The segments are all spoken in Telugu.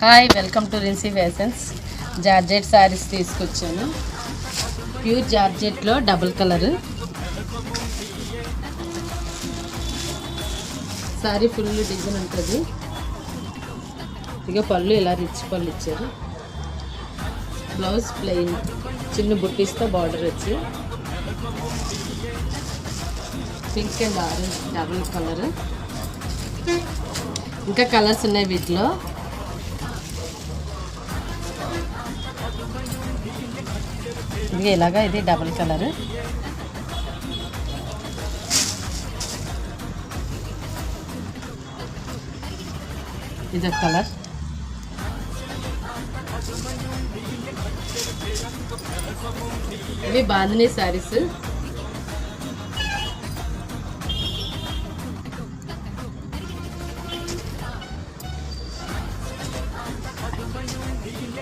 Hi, welcome to Rinsy fashions. Georgette saris తీసుకొచ్చాను. ప్యూర్ జార్జెట్లో double colour sari, full design ఉంటుంది. ఇక పళ్ళు ఇలా రిచ్ పళ్ళు ఇచ్చారు. బ్లౌజ్ ప్లెయిన్, చిన్న బుట్టీస్తో బార్డర్ వచ్చి pink and orange double colour. ఇంకా కలర్స్ ఉన్నాయి వీటిలో. ఇది ఇలాగా, ఇది డబుల్ కలర్. ఇది ఒక కలర్. ఇవి బాందినీ శారీస్.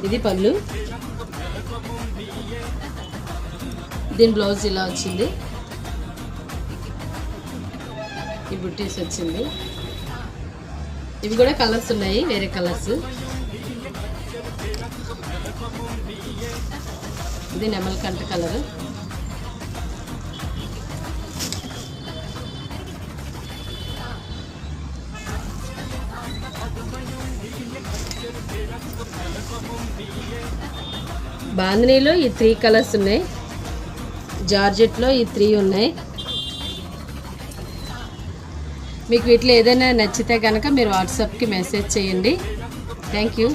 ఇది పళ్ళు, దీని బ్లౌజ్ ఇలా వచ్చింది. ఈ బుట్టీస్ వచ్చింది. ఇవి కూడా కలర్స్ ఉన్నాయి, వేరే కలర్స్. ఇది నెమలికంఠ కలర్. బాందినీలో ఈ 3 కలర్స్ ఉన్నాయి. జార్జెట్లో ఈ 3 ఉన్నాయి. మీకు వీటిలో ఏదైనా నచ్చితే కనుక మీరు వాట్సాప్కి మెసేజ్ చేయండి. Thank you.